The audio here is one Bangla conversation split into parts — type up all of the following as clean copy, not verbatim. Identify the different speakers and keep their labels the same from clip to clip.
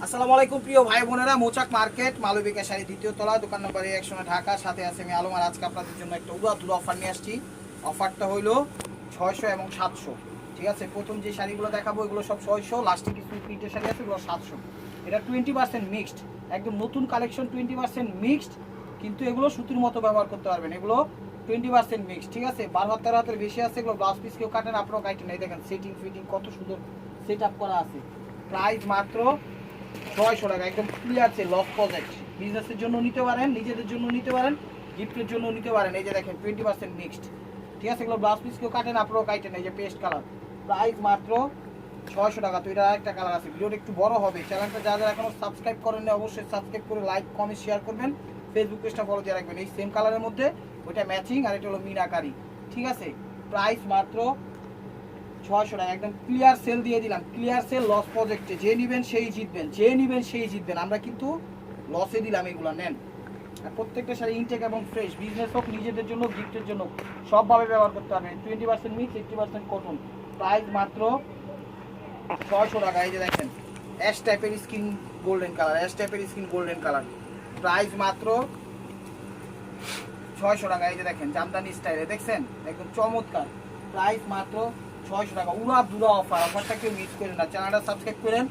Speaker 1: আসসালামু আলাইকুম প্রিয় ভাই বোনেরা, মৌচাক মার্কেট মালবিকা শাড়ি দ্বিতীয় তলা, দোকান নম্বর 100 ঢাকা। সাথে আছে আমি আলম। আর আজকে আপনাদের জন্য একটা উড়াধুরা অফার নিয়ে আসছি। অফারটা হইলো 600 এবং 700। ঠিক আছে, প্রথম যে শাড়িগুলো দেখাবো এগুলো সব 600, লাস্টে কিছু প্রিন্টের শাড়ি আছে এগুলো 700। এটা 20% মিক্সড, একদম নতুন কালেকশন, 20% মিক্সড। কিন্তু এগুলো সুতির মতো ব্যবহার করতে পারবেন। এগুলো 20% মিক্সড, ঠিক আছে। 12 হাতের বেশি আছে। এগুলো ব্লাউজ পিস কেউ কাটেন, আপনারাও কাটেন। এই দেখেন সেটিং ফিটিং কত সুন্দর সেট আপ করা আছে। প্রাইস মাত্র 600 টাকা, একদম ক্লিয়ার সে লস প্রজেক্ট। বিজনেসের জন্য নিতে পারেন, নিজেদের জন্য নিতে পারেন, গিফটের জন্য নিতে পারেন। এই যে দেখেন 20% মিক্সড, ঠিক আছে। এগুলো ব্লাউজ পিস কেউ কাটেন, আপনারাও কাটেন। এই যে পেস্ট কালার, প্রাইস মাত্র 600 টাকা। তো এটা আরেকটা কালার আছে। ভিডিওটা একটু বড় হবে। চ্যানেলটা যারা এখনো সাবস্ক্রাইব করেন না অবশ্যই সাবস্ক্রাইব করে লাইক কমেন্ট শেয়ার করবেন। ফেসবুক পেজটা ফলো দিয়ে রাখবেন। এই সেম কালারের মধ্যে ওইটা ম্যাচিং, আর এটা হলো মিনাকারি, ঠিক আছে। প্রাইস মাত্র 600 টাকা, একদম ক্লিয়ার সেল দিয়ে দিলাম। ক্লিয়ার সেল লস প্রজেক্টে, যে নিবেন সেই জিতবেন, যে নিবেন সেই জিতবেন। আমরা কিন্তু লসে দিলাম, এগুলো নেন। আর প্রত্যেকটা শাড়ি ইনটেক এবং ফ্রেশ। বিজনেস হোক, নিজেদের জন্য, গিফটের জন্য, সবভাবে ব্যবহার করতে পারবেন। 20% মিক্স, 80% কটন। প্রাইস মাত্র 600 টাকা। এই যে দেখেন অ্যাশ টাইপের স্কিন গোল্ডেন কালার, অ্যাশ টাইপের স্কিন গোল্ডেন কালার। প্রাইস মাত্র 600 টাকা। এই যে দেখেন জামদানি স্টাইলে, দেখছেন একদম চমৎকার। প্রাইস মাত্র 600 টাকা। উড়া দুরা অফার। অফারটা কেউ মিস করেন না। চ্যানেলটা সাবস্ক্রাইব করেন,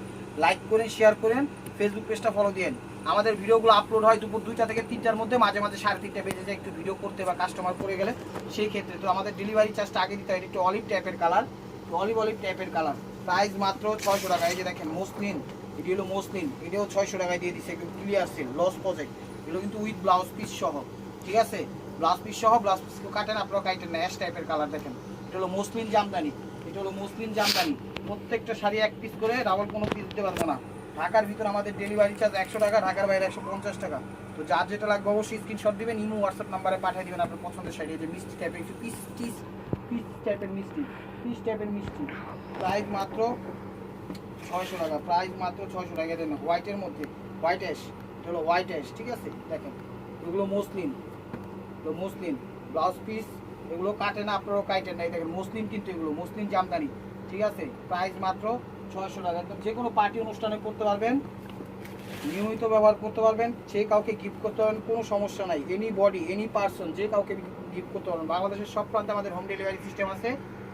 Speaker 1: লাইক করেন, শেয়ার করেন, ফেসবুক পেজটা ফলো দিন। আমাদের ভিডিওগুলো আপলোড হয় দুপুর 2টা থেকে 3টার মধ্যে, মাঝে মাঝে 3:30 বেজে যায় একটু ভিডিও করতে বা কাস্টমার পড়ে গেলে সেই ক্ষেত্রে। তো আমাদের ডেলিভারি চার্জটা আগে দিতে হয়। একটু অলিভ টাইপের কালার, অলিভ টাইপের কালার। প্রাইস মাত্র 600 টাকা। এই যে দেখেন মসলিন, এটি হলো মসলিন, এটাও 600 টাকায় দিয়ে দিচ্ছে, একদম ক্লিয়ার সেল লস প্রজেক্ট। এগুলো কিন্তু উইথ ব্লাউজ পিস সহ, ঠিক আছে। ব্লাউজ পিস সহ, ব্লাউজ পিস কাটেন, আপনারা কাটেন না। অ্যাশ টাইপের কালার দেখেন, এটা হলো মসলিন জামদানি, এটা হলো মসলিন জামদানি। প্রত্যেকটা শাড়ি এক পিস করে, ডাবল কোনো পিস দিতে পারবো না। ঢাকার ভিতরে আমাদের ডেলিভারি চার্জ 100 টাকা, ঢাকার বাইরে 150 টাকা। তো যার যেটা লাগবে অবশ্যই স্ক্রিনশট দিবেন, ইমো হোয়াটসঅ্যাপ নাম্বারে পাঠিয়ে দিবেন আপনার পছন্দের শাড়ি। যে মিষ্টি টাইপের একটু পিস পিস পিস টাইপের মিষ্টি, পিস টাইপের মিষ্টি। প্রাইস মাত্র 600 টাকা। প্রাইস মাত্র 600 টাকা। দেন হোয়াইটের মধ্যে, হোয়াইট অ্যাশ, এটা হলো হোয়াইট অ্যাশ, ঠিক আছে। দেখেন এগুলো মসলিন, এগুলো মসলিন ব্লাউজ পিস, এগুলো কাটে না, আপনারাও কাটেন না। এই দেখেন মসলিন, কিন্তু এগুলো মসলিন জামদানি, ঠিক আছে। প্রাইস মাত্র 600 টাকা। একদম যে কোনো পার্টি অনুষ্ঠানে করতে পারবেন, নিয়মিত ব্যবহার করতে পারবেন, যে কাউকে গিফট করতে পারবেন, কোনো সমস্যা নাই। এনি বডি, এনি পার্সন, যে কাউকে গিফট করতে পারবেন। বাংলাদেশের সব প্রান্তে আমাদের হোম ডেলিভারি সিস্টেম আছে।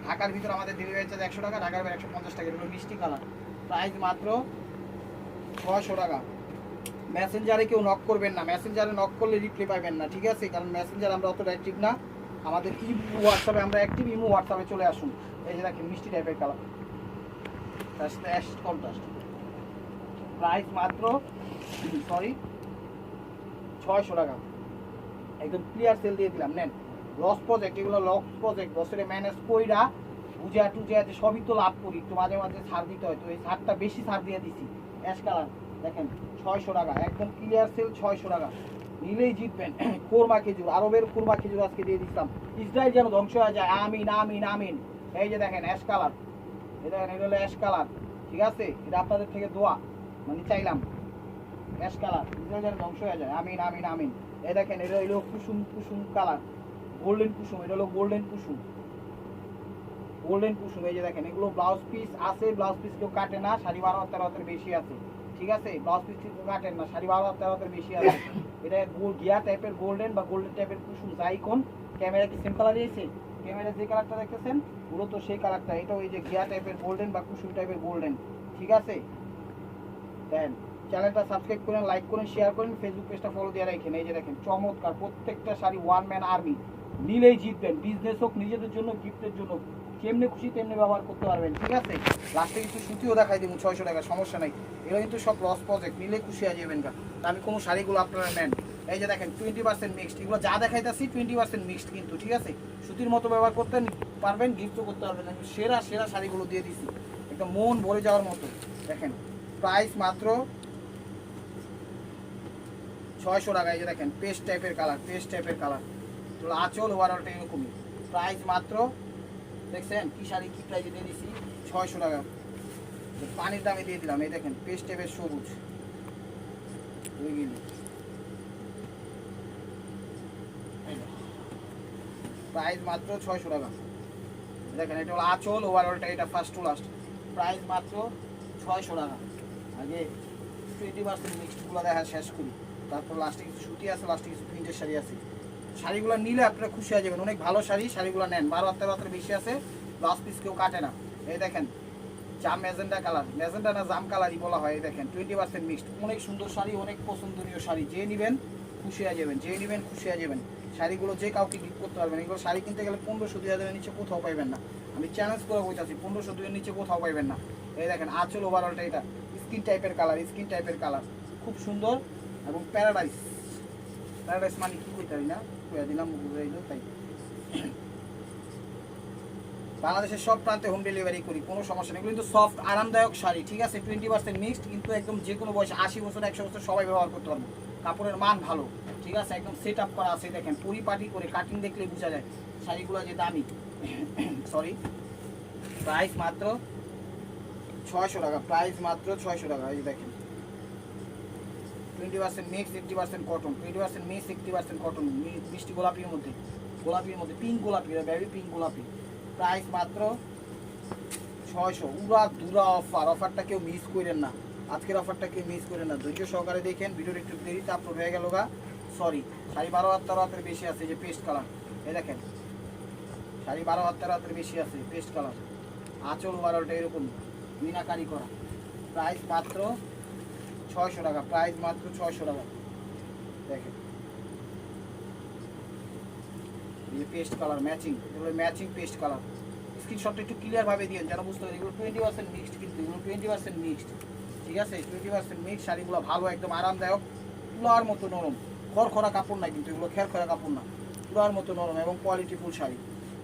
Speaker 1: ঢাকার ভিতরে আমাদের ডেলিভারি চার্জ 100 টাকা, ঢাকার বাইরে 150 টাকা। এগুলো মিষ্টি কালার। প্রাইস মাত্র 600 টাকা। মেসেঞ্জারে কেউ নক করবেন না, মেসেঞ্জারে নক করলে রিপ্লাই পাবেন না, ঠিক আছে। কারণ মেসেঞ্জার আমরা অতটা অ্যাক্টিভ না। আমাদের ইমো হোয়াটসঅ্যাপে আমরা অ্যাক্টিভ। ইমো হোয়াটসঅ্যাপে চলে আসুন। এই যে দেখেন মিষ্টি টাইপের কালার, তার সাথে অ্যাশ কন্ট্রাস্ট। প্রাইস মাত্র 600 টাকা, একদম ক্লিয়ার সেল দিয়ে দিলাম, নেন। লস প্রজেক্ট, এগুলো লস প্রজেক্ট। বছরে ম্যানেজ কইরা বুঝা টুজা যে সবই তো লাভ করি, একটু মাঝে মাঝে ছাড় দিতে হয়। তো এই ছাড়টা বেশি ছাড় দিয়ে দিছি। অ্যাশ কালার দেখেন 600 টাকা, একদম ক্লিয়ার সেল 600 টাকা। নিলেই জিতবেন। কোরমা খেজুর, আরবের কোরমা খেজুর আজকে দিয়ে দিচ্ছিলাম। ইসরায়েল যেন ধ্বংস হয়ে যায়, আমিন আমিন আমিন। এই যে দেখেন অ্যাশ কালার, এই দেখেন এটা হলো অ্যাশ কালার, ঠিক আছে। এটা আপনাদের থেকে দোয়া, মানে চাইলাম। অ্যাশ কালার, ইসরায়েল যেন ধ্বংস হয়ে যায়, আমিন আমিন আমিন। এই দেখেন এটা হলো কুসুম, কুসুম কালার, গোল্ডেন কুসুম, এটা হলো গোল্ডেন কুসুম, গোল্ডেন কুসুম। এই যে দেখেন এগুলো ব্লাউজ পিস আছে, ব্লাউজ পিস কেউ কাটে না। 13.5 হাতের বেশি আছে, ঠিক আছে। ব্লাউজ পিস কেউ কাটেন না, 13.5 হাতের বেশি আছে। এটা গিয়া টাইপের গোল্ডেন বা গোল্ডেন টাইপের কুসুম, যাইকন। ক্যামেরা কি সেম কালার দিয়েছে? ক্যামেরা যে কালারটা দেখতেছেন পুরো তো সেই কালারটা। এটাও এই যে গিয়া টাইপের গোল্ডেন বা কুসুম টাইপের গোল্ডেন, ঠিক আছে। দেন চ্যানেলটা সাবস্ক্রাইব করেন, লাইক করেন, শেয়ার করেন, ফেসবুক পেজটা ফলো দিয়ে রাখেন। এই যে দেখেন চমৎকার প্রত্যেকটা শাড়ি, ওয়ান ম্যান আর্মি। নিলেই জিতবেন। বিজনেস হোক, নিজেদের জন্য, গিফটের জন্য, কেমনে খুশি তেমনি ব্যবহার করতে পারবেন, ঠিক আছে। লাস্টে কিছু সুতিও দেখাই দিব 600 টাকা, সমস্যা নাই। এগুলো কিন্তু সব লস প্রজেক্ট, নিলে খুশি হয়ে যাবেন। আমি কোনো শাড়িগুলো আপনারা নেন। এই যে দেখেন 20% মিক্সড, এগুলো যা দেখাইতেছি 20% মিক্সড কিন্তু, ঠিক আছে। সুতির মতো ব্যবহার করতে পারবেন, গিফটও করতে পারবেন। আমি সেরা সেরা শাড়িগুলো দিয়ে দিচ্ছি, একদম মন ভরে যাওয়ার মতো। দেখেন প্রাইস মাত্র 600 টাকা। এই যে দেখেন পেস্ট টাইপের কালার, পেস্ট টাইপের কালার। তো আঁচল ওভারঅলটা এরকমই। প্রাইস মাত্র, দেখছেন কি শাড়ি কি প্রাইসে দিয়ে দিচ্ছি, 600 টাকা। পানির দামে দিয়ে দিলাম। এই দেখেন পেস্ট টাইপের সবুজ, প্রাইস মাত্র 600 টাকা। দেখেন এটা হলো আঁচল ওভারঅলটা, এটা ফার্স্ট টু লাস্ট। প্রাইস মাত্র 600 টাকা। আগে 20% মিক্সডগুলো দেখা শেষ করি, তারপর লাস্টে কিছু সুতি আছে, লাস্টে কিছু প্রিন্টের শাড়ি আছে। শাড়িগুলো নিলে আপনারা খুশি হয়ে যাবেন, অনেক ভালো শাড়ি, শাড়িগুলো নেন। 12-13 বেশি আছে, ব্লাউজ পিস কেউ কাটে না। এই দেখেন জাম ম্যাজেন্ডা কালার, ম্যাজেন্ডা না জাম কালারই বলা হয়। এই দেখেন 20% মিক্সড, অনেক সুন্দর শাড়ি, অনেক পছন্দনীয় শাড়ি। যে নেবেন খুশি হয়ে যাবেন, যে নেবেন খুশি হয়ে যাবেন। শাড়িগুলো যে কাউকে গিফট করতে পারবেন। এগুলো শাড়ি কিনতে গেলে 1500-2000 নিচে কোথাও পাইবেন না, আমি চ্যালেঞ্জ করে বলতেছি, 1500 নিচে কোথাও পাইবেন না। এই দেখেন আঁচল ওভারঅলটা, এটা স্কিন টাইপের কালার, স্কিন টাইপের কালার খুব সুন্দর। এবং প্যারাডাইস, প্যারাডাইস মানে কি কইতে পারি না, কইয়া দিলাম বুঝাইলো তাই। বাংলাদেশের সব প্রান্তে হোম ডেলিভারি করি, কোনো সমস্যা নেই। কিন্তু সফট আরামদায়ক শাড়ি, ঠিক আছে, 20% মিক্সড, কিন্তু একদম যে কোনো বয়স 80 বছর 100 বছর সবাই ব্যবহার করতে পারবে। কাপড়ের মান ভালো, ঠিক আছে, একদম সেট আপ করা আছে। দেখেন পরিপাটি করে কাটিং দেখলেই বোঝা যায় শাড়িগুলো যে দামি। সরি, প্রাইস মাত্র 600 টাকা, প্রাইস মাত্র 600 টাকা। এই দেখেন 20% মিক্স, 80% কটন, 20% মিক্স, 80% কটন, মিষ্টি গোলাপির মধ্যে, গোলাপির মধ্যে পিঙ্ক গোলাপি, বেবি পিঙ্ক গোলাপি। প্রাইস মাত্র 600, উড়া দুরা অফার। অফারটা কেউ মিস করেন না, আজকের অফারটা কেউ মিস করেন না। ধৈর্য সহকারে দেখেন, ভিডিওটা একটু দেরিতে আপলোড হয়ে গেল গা, সরি। শাড়ি 12-13 বেশি আছে, যে পেস্ট কালার, এই দেখেন শাড়ি 12-13 বেশি আছে, পেস্ট কালার। আঁচল ওভারঅলটা এরকম মিনাকারি করা। প্রাইস মাত্র 600 টাকা, প্রাইস মাত্র 600 টাকা। দেখেন এই পেস্ট কালার ম্যাচিং, এগুলো ম্যাচিং পেস্ট কালার। স্ক্রিনশটটা একটু ক্লিয়ারভাবে দিন যেন বুঝতে পারি। এগুলো 20% মিক্সড, কিন্তু এগুলো 20% মিক্সড, ঠিক আছে, 20% মিক্সড। শাড়িগুলো ভালো, একদম আরামদায়ক, তুলার মতো নরম, খড়খড়া কাপড় না, কিন্তু এগুলো খেরখরা কাপড় না, তুলার মতো নরম এবং কোয়ালিটিফুল শাড়ি।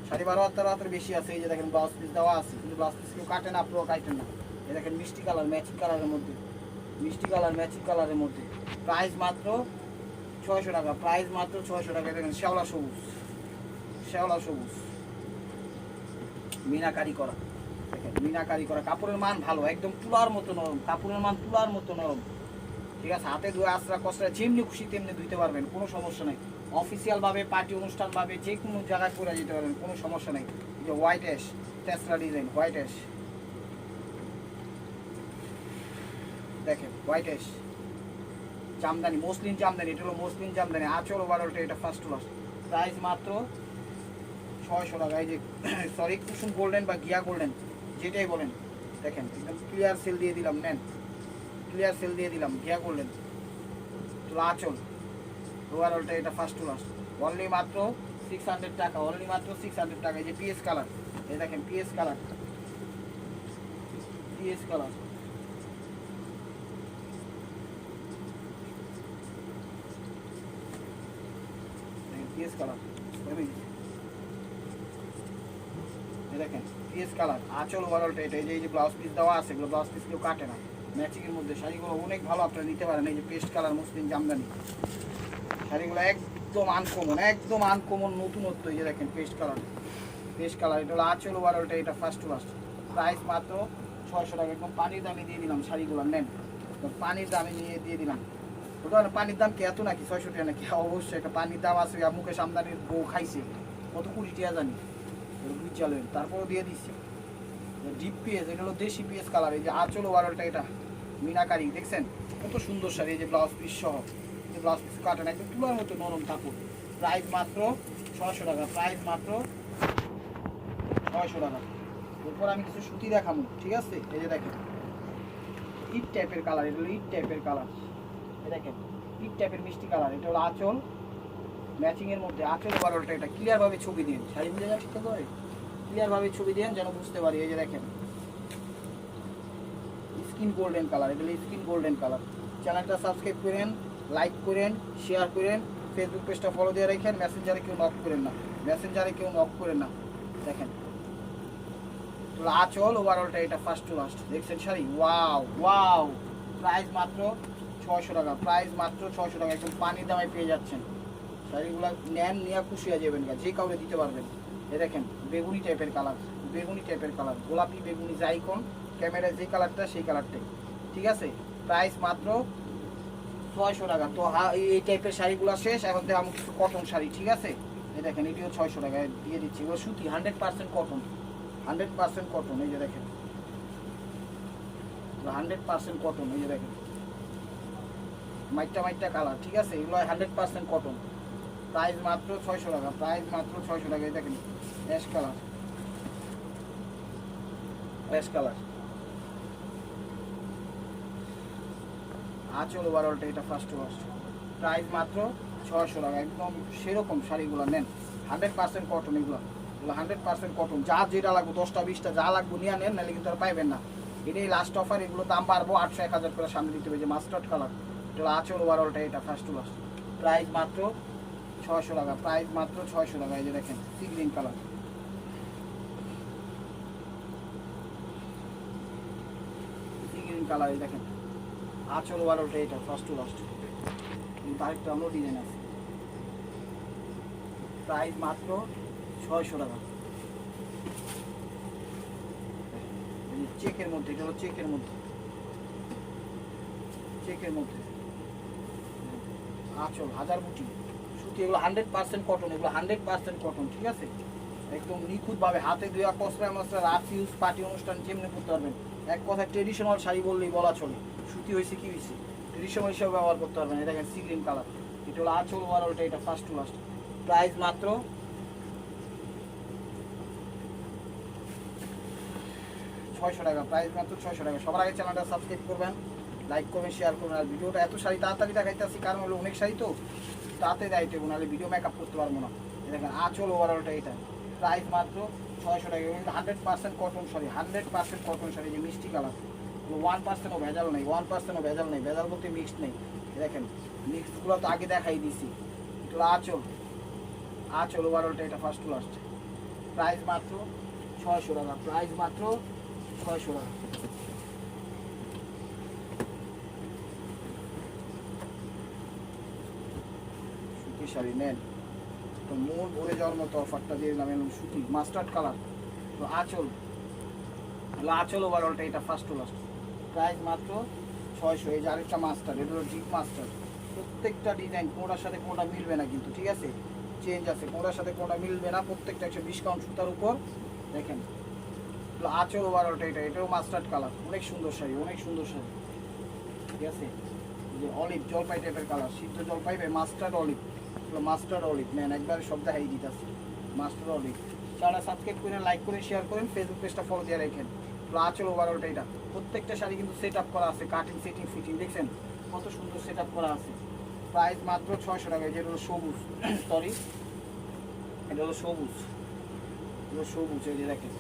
Speaker 1: শাড়ি 12-13 বেশি আছে। এই যে দেখেন ব্লাউজ পিস দেওয়া আছে, কিন্তু ব্লাউজ পিস কেউ কাটে না, আপনারাও কাটেন না। এই দেখেন মিষ্টি কালার ম্যাচিং কালারের মধ্যে, মিষ্টি কালার ম্যাচিং কালারের মধ্যে। প্রাইস মাত্র 600 টাকা, প্রাইস মাত্র 600 টাকা। দেখেন শ্যাওলা সবুজ, শ্যাওলা সবুজ মিনাকারি করা, দেখেন মিনাকারি করা। কাপড়ের মান ভালো, একদম তুলার মতো নরম, কাপড়ের মান তুলার মতো নরম, ঠিক আছে। হাতে ধুয়ে আশ্রা কষ্টরা যেমনি খুশি তেমনি ধুইতে পারবেন, কোনো সমস্যা নেই। অফিসিয়ালভাবে পার্টি অনুষ্ঠানভাবে যে কোনো জায়গায় করে যেতে পারবেন, কোনো সমস্যা নেই। এই যে white ash Tesla design, white ash, দেখেন white ash jamdani, muslin jamdani, এটা হলো মসলিন জামদানি। আঁচল ওভারঅলটা এটা ফার্স্ট ক্লাস। প্রাইস মাত্র 600 টাকা। এই যে সরি কুসুম গোল্ডেন বা গিয়া গোল্ডেন যেটাই বলেন, দেখেন একদম ক্লিয়ার সেল দিয়ে দিলাম, নেন ক্লিয়ার সেল দিয়ে দিলাম, গিয়া গোল্ডেন। তো আঁচল ওভারঅলটা এটা ফার্স্ট ক্লাস, অনলি মাত্র 600 টাকা, অনলি মাত্র 600 টাকা। এই যে পিএস কালার, এই দেখেন PS colour, PS colour, PS colour, দেখেন পিএস কালার। আঁচল ওভারঅলটা এটা। এই যে ব্লাউজ পিস দেওয়া আছে, এগুলো ব্লাউজ পিস কেউ কাটে না, ম্যাচিংয়ের মধ্যে। শাড়িগুলো অনেক ভালো, আপনারা নিতে পারেন। এই যে পেস্ট কালার মসলিন জামদানি, শাড়িগুলো একদম আনকমন, একদম আনকমন নতুনত্ব। এই যে দেখেন পেস্ট কালার, পেস্ট কালার, এটা হলো আঁচল ওভারঅলটা এটা ফার্স্ট ক্লাস। প্রাইস মাত্র 600 টাকা। একদম পানির দামে দিয়ে দিলাম শাড়িগুলো, নেন পানির দামে নিয়ে দিয়ে দিলাম। ওটা পানির দাম কি এত নাকি 600 টাকা নাকি? অবশ্যই একটা পানির দাম আছে। মুকেশ আমদানির বউ খাইছে কত 20 টাকা জানি, চলেন তারপরও দিয়ে দিচ্ছি। ডিপ পিএস, এটা হলো দেশি পিএস কালার। এই যে আঁচল ওভারঅলটা এটা মিনাকারি, দেখছেন কত সুন্দর শাড়ি। এই যে ব্লাউজ পিস সহ, এই ব্লাউজ পিস কাটেন, একদম তুলার মতো নরম কাপড়। প্রাইস মাত্র 600 টাকা, প্রাইস মাত্র 600 টাকা। এরপর আমি কিছু সুতি দেখাবো, ঠিক আছে। এই যে দেখেন ইট টাইপের কালার, এটা হলো ইট টাইপের কালার, এই দেখেন ইট টাইপের মিষ্টি কালার। এটা হলো আঁচল ম্যাচিংয়ের মধ্যে, আঁচল ওভারঅলটা এটা। ক্লিয়ারভাবে ছবি দিন, শাড়ি বুঝে যাচ্ছে ঠিক করে, ক্লিয়ারভাবে ছবি দেন যেন বুঝতে পারি। এই যে দেখেন স্কিন গোল্ডেন কালার, এটা হলো স্কিন গোল্ডেন কালার। চ্যানেলটা সাবস্ক্রাইব করেন, লাইক করেন, শেয়ার করেন, ফেসবুক পেজটা ফলো দিয়ে রাখেন। মেসেঞ্জারে কেউ নক করেন না, মেসেঞ্জারে কেউ নক করেন না। দেখেন আঁচল ওভারঅলটা এটা ফার্স্ট টু লাস্ট, দেখছেন শাড়ি, ওয়াও ওয়াও। প্রাইস মাত্র 600 টাকা, প্রাইস মাত্র 600 টাকা। একদম পানির দামে পেয়ে যাচ্ছেন। শাড়িগুলো নেন, নিয়ে খুশি হয়ে যাবেন, যে কাউকে দিতে পারবেন। এ দেখেন বেগুনি টাইপের কালার, বেগুনি টাইপের কালার, গোলাপি বেগুনি, যাই কোন ক্যামেরায় যে কালারটা সেই কালারটাই, ঠিক আছে। প্রাইস মাত্র 600 টাকা। তো এই টাইপের শাড়িগুলো শেষ, এখন তো আমি কিছু কটন শাড়ি, ঠিক আছে। এই দেখেন এটিও 600 টাকায় দিয়ে দিচ্ছি। এগুলো সুতি 100% কটন, 100% কটন। এই যে দেখেন 100% কটন, এই যে দেখেন মাইটটা কালার, ঠিক আছে? এগুলো 100% কটন। প্রাইস মাত্র 600 টাকা, প্রাইস মাত্র 600 টাকা। এই দেখেন অ্যাশ কালার, অ্যাশ কালার। আঁচল ওভারঅলটা এটা ফার্স্ট ওয়াশ, প্রাইস মাত্র 600 টাকা। একদম সেরকম শাড়িগুলো নেন, 100% কটন। এগুলো 100% কটন। যা যেটা লাগবে 10টা 20টা যা লাগবে নিয়ে নেন, নাহলে কিন্তু আর পাইবেন না। এটাই লাস্ট অফার। এগুলো দাম পারবো 800 1000 করে সামনে দিতে হবে। যে মাস্টার্ড কালার, এটা আঁচল ওভারঅলটা এটা ফার্স্ট ওয়াশ, প্রাইস মাত্র 600 টাকা, প্রাইস মাত্র 600 টাকা। এই যে দেখেন sea green colour, sea green colour. এই দেখেন আঁচল ওভারঅলটা এটা ফার্স্ট ওয়াশ। কিন্তু আরেকটা আমরা ডিজাইন আছে, প্রাইস মাত্র 600 টাকা। চেকের মধ্যে, এটা হলো চেকের মধ্যে, চেকের মধ্যে আঁচল হাজার বুটি সুতি। এগুলো 100% কটন, এগুলো 100% কটন, ঠিক আছে? একদম নিখুঁতভাবে হাতে ধোয়া কসরা মশলা রাফ ইউজ পার্টি অনুষ্ঠান যেমনি করতে পারবেন। এক কথা ট্রেডিশনাল শাড়ি বললেই বলা চলে। সুতি হয়েছে কি হয়েছে, ট্রেডিশনাল হিসেবে ব্যবহার করতে পারবেন। এটা দেখেন সি গ্রিন কালার, এটা হলো আঁচল ওভারঅলটা এটা ফার্স্ট টু লাস্ট, প্রাইস মাত্র 600 টাকা, প্রাইস মাত্র 600 টাকা। সবার আগে চ্যানেলটা সাবস্ক্রাইব করবেন, লাইক করবেন, শেয়ার করবেন। আর ভিডিওটা এত শাড়ি তাড়াতাড়ি দেখাইতেছি কারণ হলো অনেক শাড়ি তো তাতে দায়িত্ব, নাহলে ভিডিও মেকআপ করতে পারবো না। দেখেন আঁচল ওভারঅলটা এটা, প্রাইস মাত্র 600 টাকা। 100% কটন শাড়ি, 100% কটন শাড়ি। যে মিষ্টি কালার, 1%ও ভেজাল নেই, 1%ও ভেজাল নেই। ভেজাল বলতে মিক্সড নেই। দেখেন মিক্সগুলো তো আগে দেখাই দিছি। এটা আঁচল, আঁচল ওভারঅলটা এটা ফার্স্ট টু লাস্ট, প্রাইস মাত্র 600 টাকা, প্রাইস মাত্র 600 টাকা। সুতি শাড়ি নেন তো মন ভরে যাওয়ার মতো অফারটা দিয়ে দিলাম। এরকম সুতি মাস্টার্ড কালার, তো আঁচল, আঁচল ওভারঅলটা এটা ফার্স্ট টু লাস্ট, প্রাইস মাত্র 600। এই যে আরেকটা মাস্টার, এটা হলো ডিপ মাস্টার। প্রত্যেকটা ডিজাইন কোনটার সাথে কোনটা মিলবে না কিন্তু, ঠিক আছে? চেঞ্জ আছে, কোনটার সাথে কোনটা মিলবে না। প্রত্যেকটা 120 কাউন্ট সুতার উপর। দেখেন আঁচল ওভারঅলটা এটা, এটাও মাস্টার্ড কালার। অনেক সুন্দর শাড়ি, অনেক সুন্দর শাড়ি, ঠিক আছে? যে অলিভ জলপাই টাইপের কালার, সিদ্ধ জলপাই মাস্টার্ড অলিভ, মাস্টার্ড অলিভ নেন। একবারে সব দেখাই দিতেছে মাস্টার্ড অলিভ। চ্যানেলটা সাবস্ক্রাইব করেন, লাইক করেন, শেয়ার করেন, ফেসবুক পেজটা ফলো দিয়ে রাখেন। আঁচল ওভারঅলটা এটা। প্রত্যেকটা শাড়ি কিন্তু সেট আপ করা আছে, কাটিং সেটিং ফিটিং দেখছেন কত সুন্দর সেট আপ করা আছে। প্রাইস মাত্র 600 টাকা। যেটা হলো সবুজ, সরি এটা হলো সবুজ, এগুলো সবুজ। এই যে দেখেন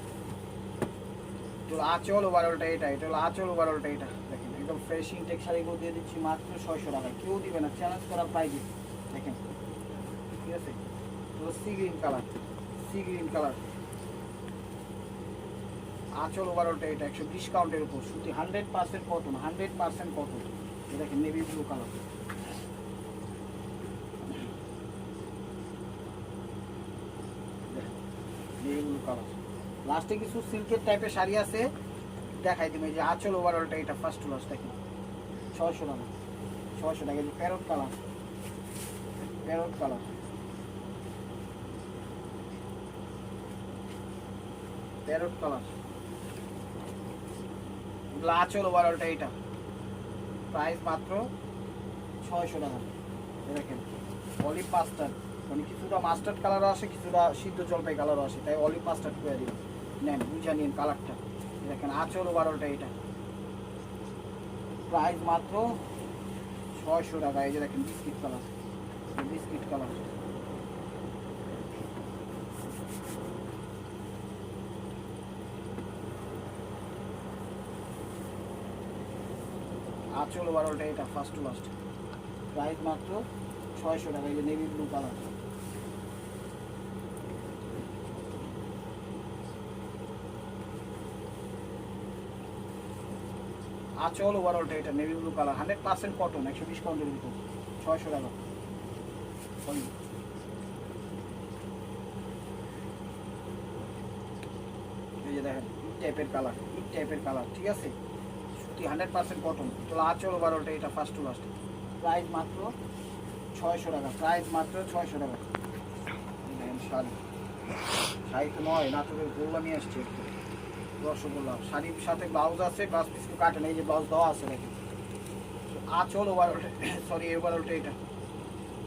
Speaker 1: তো আঁচল ওভারঅলটা এটা, এটা হলো আঁচল ওভারঅলটা এটা। দেখেন একদম ফ্রেশ ইনটেক শাড়িগুলো দিয়ে দিচ্ছি মাত্র 600 টাকায়। কেউ দিবে না, চ্যালেঞ্জ করা প্রাইজে। দেখেন ঠিক আছে, তো sea green colour, sea green colour, আঁচল ওভারঅলটা এটা 120 কাউন্টের উপর সুতি, 100% কটন, 100% কটন। দেখেন navy blue colour, navy blue colour. লাস্টে কিছু সিল্কের টাইপের শাড়ি আছে দেখাই দিবে। যে আঁচল ওভারঅলটা এটা ফার্স্ট টু লাস্ট। দেখেন 600 টাকা, 600 টাকা। যে parrot colour, parrot colour, parrot colour, আঁচল ওভারঅলটা এটা, প্রাইস মাত্র 600 টাকা। দেখেন অলিভ মাস্টার্ড, মানে কিছুটা মাস্টার্ড কালারও আসে, কিছুটা সিদ্ধ জলপাই কালারও আসে, তাই অলিভ মাস্টার্ড করে দিন। নেন বুঝা নিন কালারটা। দেখেন আঁচল ওভারঅলটা এটা, প্রাইস মাত্র 600 টাকা। এই যে দেখেন বিস্কিট কালার, বিস্কিট কালার, আঁচল ওভারঅলটা এটা ফার্স্ট টু লাস্ট, প্রাইস মাত্র 600 টাকা। এই যে নেভি ব্লু কালার, আঁচল ওভারঅলটা এটা নেভি ব্লু কালার, 100% কটন, 120 কাউন্টের ভিতর, 600 টাকা। এই যে দেখেন ইট টাইপের কালার, ইট টাইপের কালার, ঠিক আছে? সুতি 100% কটন, তো আঁচল ওভারঅলটা এটা ফার্স্ট টু লাস্ট, প্রাইস মাত্র 600 টাকা, প্রাইস মাত্র 600 টাকা। দেখেন শাড়ি, শাড়ি তো নয় নাটকের গোল্লা নিয়ে আসছে একটু রসগোল্লা। শাড়ির সাথে ব্লাউজ আছে, ব্লাউজ পিস কাটে না, এই যে ব্লাউজ দেওয়া আছে। দেখেন আঁচল ওভারঅলটা, সরি ওভারঅলটা এটা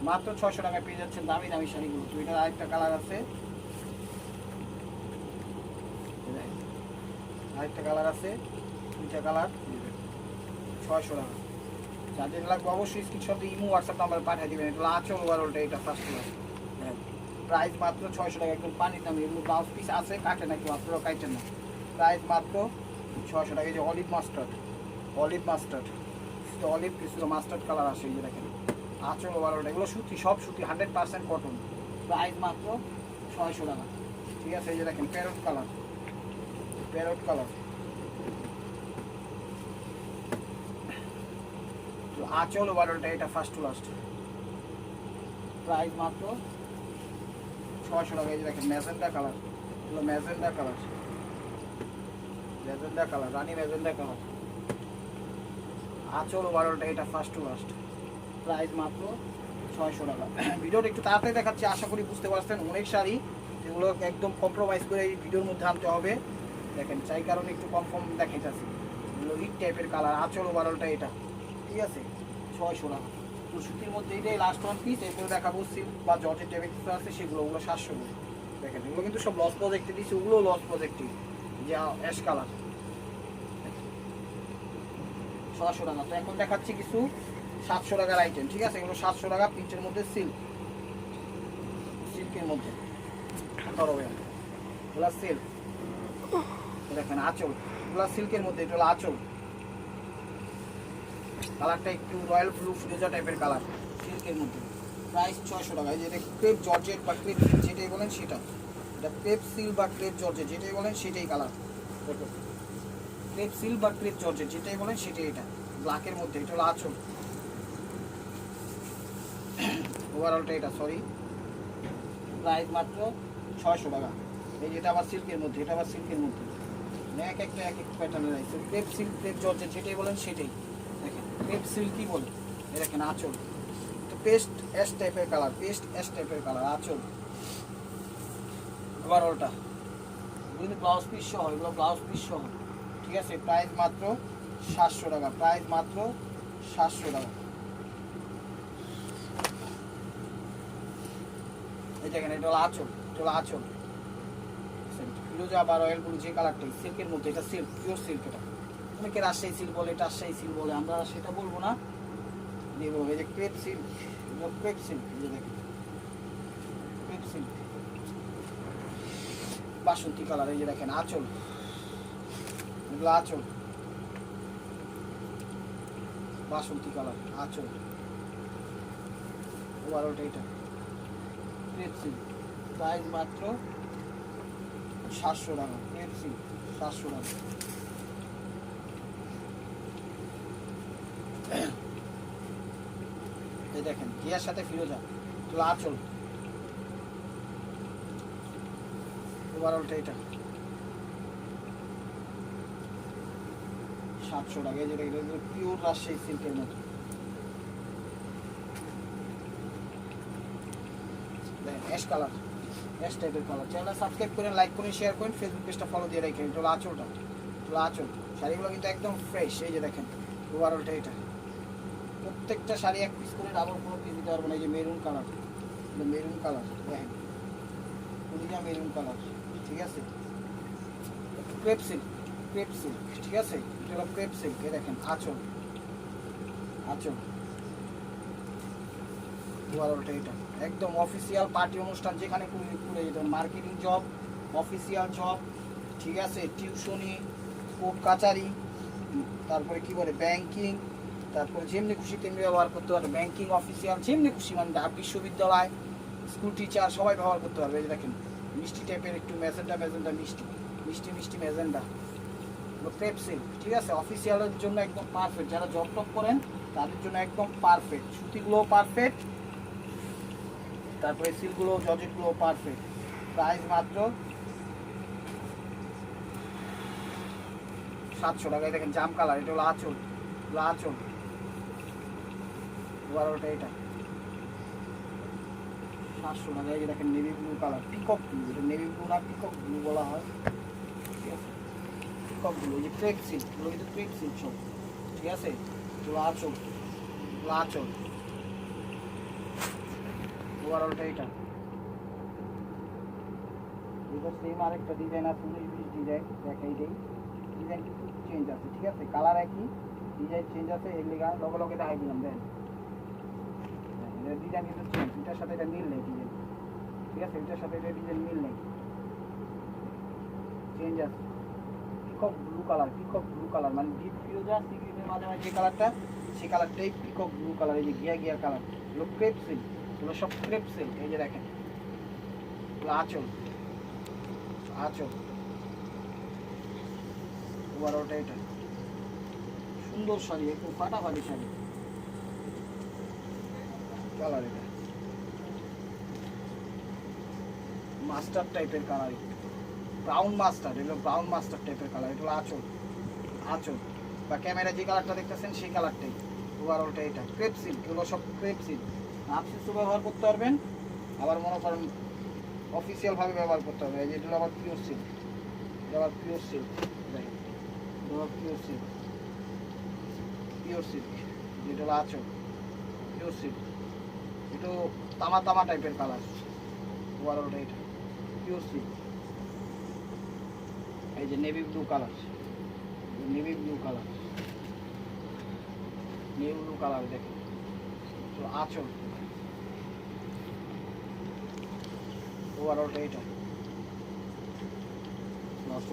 Speaker 1: মাত্র 600 টাকায় পেয়ে যাচ্ছেন দামি দামি শাড়িগুলো। তো এটার আরেকটা কালার আছে, আরেকটা কালার আছে, দুইটা কালার, 600 টাকা। যাদের লাগবে অবশ্যই স্ক্রিনশট দিয়ে ইমো হোয়াটসঅ্যাপ নাম্বারে পাঠিয়ে দিবেন। এটা আঁচল ওভারঅলটা এটা ফার্স্ট ক্লাস, প্রাইস মাত্র 600 টাকা, একদম পানির দাম। এগুলো ব্লাউজ পিস আছে, কাটে নাকি আপনারাও কাটেন না। প্রাইস মাত্র 600 টাকা। এই যে olive mustard, olive mustard, olive কিছু মাস্টার্ড কালার আসে, এই যে দেখেন আঁচল ওভারঅলটা। এগুলো সুতি, সব সুতি, 100% কটন। প্রাইস মাত্র 600 টাকা। ঠিক আছে, এই যে দেখেন প্যারট কালার, প্যারট কালার, আঁচল ওভারঅলটা এটা ফার্স্ট টু লাস্ট। প্রাইস মাত্র 600 টাকা। এই যে দেখেন ম্যাজেন্ডা কালার, এগুলো ম্যাজেন্ডা কালার, ম্যাজেন্ডা কালার, রানি ম্যাজেন্ডা কালার, আঁচল ওভারঅলটা এটা ফার্স্ট টু লাস্ট। প্রাইস মাত্র 600 টাকা। ভিডিওটা একটু তাড়াতাড়ি দেখাচ্ছি, আশা করি বুঝতে পারছেন। অনেক শাড়ি এগুলো একদম কম্প্রোমাইজ করে এই ভিডিওর মধ্যে আনতে হবে। দেখেন চাই কারণে একটু কম কম দেখাইতেছি। এগুলো হিট টাইপের কালার, আঁচল ওভারঅলটা এটা, ঠিক আছে 600 টাকা। তো সুতির মধ্যে এটাই লাস্ট ওয়ান পিস। এরপরে দেখাবো সিল্ক বা জর্জের টাইপের কিছু আছে, সেগুলো ওগুলো 700 করে। দেখেন এগুলো কিন্তু সব লস প্রজেক্টে দিচ্ছি, ওগুলো লস প্রজেক্টে, যা অ্যাশ কালার, 600 টাকা। তো এখন দেখাচ্ছি কিছু 700 টাকার আইটেম, ঠিক আছে। এগুলো 700 টাকা, প্রিন্টের মধ্যে সিল্ক, সিল্কের মধ্যে এগুলো সিল্ক। দেখেন আঁচল, এগুলো সিল্কের মধ্যে, এটা হলো আঁচল। কালারটা একটু রয়্যাল ব্লু ফিরোজা টাইপের কালার, সিল্কের মধ্যে। প্রাইস 600 টাকা। এই যে এটা ক্রেপ জর্জেট বা ক্রেপ সিল্ক যেটাই বলেন সেটা, এটা ক্রেপ সিল্ক বা ক্রেপ জর্জেট যেটাই বলেন সেটাই কালার। দেখো ক্রেপ সিল্ক বা ক্রেপ জর্জেট যেটাই বলেন সেটাই, এটা ব্ল্যাকের মধ্যে, এটা হলো আঁচল ওভারঅলটা এটা, সরি। প্রাইস মাত্র 600 টাকা। এই যেটা আবার সিল্কের মধ্যে, এটা আবার সিল্কের মধ্যে, এক একটা এক এক প্যাটার্নের আছে। ক্রেপ সিল্ক ক্রেপ জর্জেট যেটাই বলেন সেটাই। দেখেন ক্রেপ সিল্কই বলে, এই দেখেন আঁচল, পেস্ট অ্যাশ টাইপের কালার, পেস্ট অ্যাশ টাইপের কালার, আঁচল ওভারঅলটা। এগুলো ব্লাউজ পিস সহ, এগুলো ব্লাউজ পিস সহ, ঠিক আছে। প্রাইস মাত্র 700 টাকা, প্রাইস মাত্র 700 টাকা। এই দেখেন এটা হলো আঁচল, এটা হলো আঁচল ফিরোজা বা রয়্যাল ব্লু যে কালারটাই, সিল্কের মধ্যে, এটা সিল্ক, পিওর সিল্ক। এটা অনেকে রাজশাহী সিল্ক বলে, এটা রাজশাহী সিল্ক বলে, আমরা সেটা বলবো না, দিয়ে বলবো এই যে ক্রেপ সিল্ক, ক্রেপ সিল্ক, এই যে দেখেন ক্রেপ সিল্ক বাসন্তী কালার। এই যে দেখেন আঁচল, এগুলো আঁচল বাসন্তী কালার, আঁচল ওভারঅলটা এটা ক্রেপ সিল্ক। প্রাইস মাত্র 700 টাকা, ক্রেপ সিল্ক 700 টাকা। এই দেখেন ঘিয়ার সাথে ফিরোজা, এগুলো আঁচল ওভারঅলটা এটা 700 টাকা। এই যে পিওর রাজশাহী সিল্কের মতো, অ্যাশ কালার, অ্যাশ টাইপের কালার। চ্যানেলটা সাবস্ক্রাইব করেন, লাইক করেন, শেয়ার করেন, ফেসবুক পেজটা ফলো দিয়ে রাখেন। এটা হলো আঁচলটা, এটা হলো আঁচল। শাড়িগুলো কিন্তু একদম ফ্রেশ। এই যে দেখেন ওভারঅলটা এটা, প্রত্যেকটা শাড়ি এক পিস করে, ডাবল কোনো পিস দিতে পারবো না। এই যে মেরুন কালার, মেরুন কালার, দেখেন পুরিটা মেরুন কালার, ঠিক আছে। ক্রেপ সিল্ক, ক্রেপ সিল্ক, ঠিক আছে। এটা হলো ক্রেপ সিল্ক। এই দেখেন আঁচল, আঁচল ওভারঅলটা এটা একদম অফিসিয়াল পার্টি অনুষ্ঠান যেখানে করে যেত, মার্কেটিং জব, অফিসিয়াল জব, ঠিক আছে, টিউশনি, কোর্ট কাচারি, তারপরে কি বলে ব্যাংকিং, তারপরে যেমনি খুশি তেমনি ব্যবহার করতে পারবে। ব্যাংকিং অফিসিয়াল যেমনি খুশি, মানে বিশ্ববিদ্যালয়, স্কুল টিচার সবাই ব্যবহার করতে পারবে। এই যে দেখেন মিষ্টি টাইপের একটু ম্যাজেন্ডা, ম্যাজেন্ডা মিষ্টি মিষ্টি মিষ্টি ম্যাজেন্ডা, ক্রেপ সিল্ক, ঠিক আছে। অফিসিয়ালের জন্য একদম পারফেক্ট, যারা জব টপ করেন তাদের জন্য একদম পারফেক্ট। সুতিগুলোও পারফেক্ট, তারপরে সিল্কগুলো জর্জেটগুলো পারফেক্ট। প্রাইস মাত্র 700 টাকায়। দেখেন জাম কালার, এটা হলো আঁচল, আঁচল ওভারঅলটা এটা 700 টাকা। এই যে দেখেন navy blue colour, peacock blue, এটা নেভি ব্লু না পিকক ব্লু বলা হয়, ঠিক আছে। পিকক ব্লু, এই যে ক্রেপ সিল্ক, এগুলো কিন্তু ক্রেপ সিল্ক সব, ঠিক আছে। এগুলো আঁচল আঁচল, ওভারঅলটা এটা। এটা সেম আরেকটা ডিজাইন আছে, 19-20 ডিজাইন দেখাই দেই। ডিজাইন কিন্তু চেঞ্জ আছে, ঠিক আছে, কালার একই, ডিজাইন চেঞ্জ আছে। এগুলি লগে লগে দেখাই দিলাম, দেন ডিজাইন কিন্তু চেঞ্জ, এটার সাথে এটা মিল নেই ডিজাইন, ঠিক আছে, এটার সাথে এটা ডিজাইন মিল নেই, চেঞ্জ আছে। Peacock blue colour, peacock blue colour মানে ডিপ ফিরোজা সি গ্রিনের মাঝামাঝি যে কালারটা, সেই কালারটাই পিকক ব্লু কালার। এই যে গিয়া গিয়া কালার, এগুলো ক্রেপ সিল্ক, এগুলো সব ক্রেপ সিল্ক। এই যে দেখেন এগুলো আঁচল, আঁচল, ওভারঅলটা এটা। সুন্দর শাড়ি, একটু ফাটাফাটি শাড়ি, কালার এটা মাস্টার টাইপের কালার, ব্রাউন মাস্টার, এগুলো ব্রাউন মাস্টার টাইপের কালার। এটা হলো আঁচল, আঁচল বা ক্যামেরা যে কালারটা দেখতেছেন সেই কালারটাই। ওভারঅলটা এটা ক্রেপ সিল্ক, এগুলো সব ক্রেপ সিল্ক। আপসিসও ব্যবহার করতে পারবেন, আবার মনে করেন অফিসিয়ালভাবে ব্যবহার করতে হবে। এই যে এটা আবার পিওর সিল্ক, এটা আবার পিওর সিল্ক, দেখেন এটা আবার পিওর সিল্ক, পিওর সিল্ক। যেটা হলো আঁচল, পিওর সিল্ক, একটু তামা তামা টাইপের কালার। ওভারঅলটা এটা পিওর সিল্ক। এই যে navy blue colour, navy blue colour, navy blue colour দেখেন, তো আঁচল, ওভারঅলটা এটা।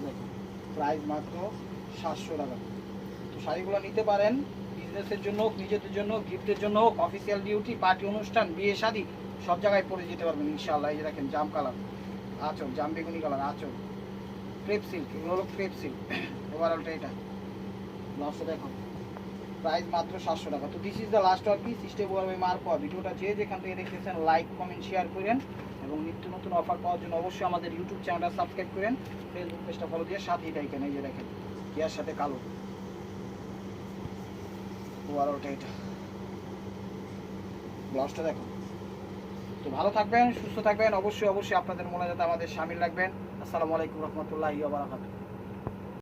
Speaker 1: দেখেন প্রাইস মাত্র 700 টাকা। তো শাড়িগুলো নিতে পারেন বিজনেসের জন্য হোক, নিজেদের জন্য হোক, গিফটের জন্য হোক, অফিসিয়াল ডিউটি, পার্টি অনুষ্ঠান, বিয়ে শাদী সব জায়গায় পরে যেতে পারবেন ইনশাআল্লাহ। এই যে দেখেন জাম কালার, আঁচল, জাম বেগুনি কালার, আঁচল, ক্রেপ সিল্ক, এগুলো হলো ক্রেপ সিল্ক। ওভারঅলটা এটা। লাস্টে দেখো প্রাইস মাত্র 700 টাকা। তো this is the last of piece stay over mark. ভিডিওটা যে যেখান থেকে দেখতেছেন লাইক কমেন্ট শেয়ার করেন, এবং নিত্য নতুন অফার পাওয়ার জন্য অবশ্যই আমাদের ইউটিউব চ্যানেলটা সাবস্ক্রাইব করেন, ফেসবুক পেজটা ফলো দিয়ে সাথেই দেখেন। এই যে দেখেন ইয়ার সাথে কালো, ওভারঅলটা এটা। ব্লাউজটা দেখো। তো ভালো থাকবেন, সুস্থ থাকবেন, অবশ্যই অবশ্যই আপনাদের মনে যাতে আমাদের শামিল রাখবেন। আসসালামু আলাইকুম রহমতুল্লাহি ওয়া বারাকাতুহু।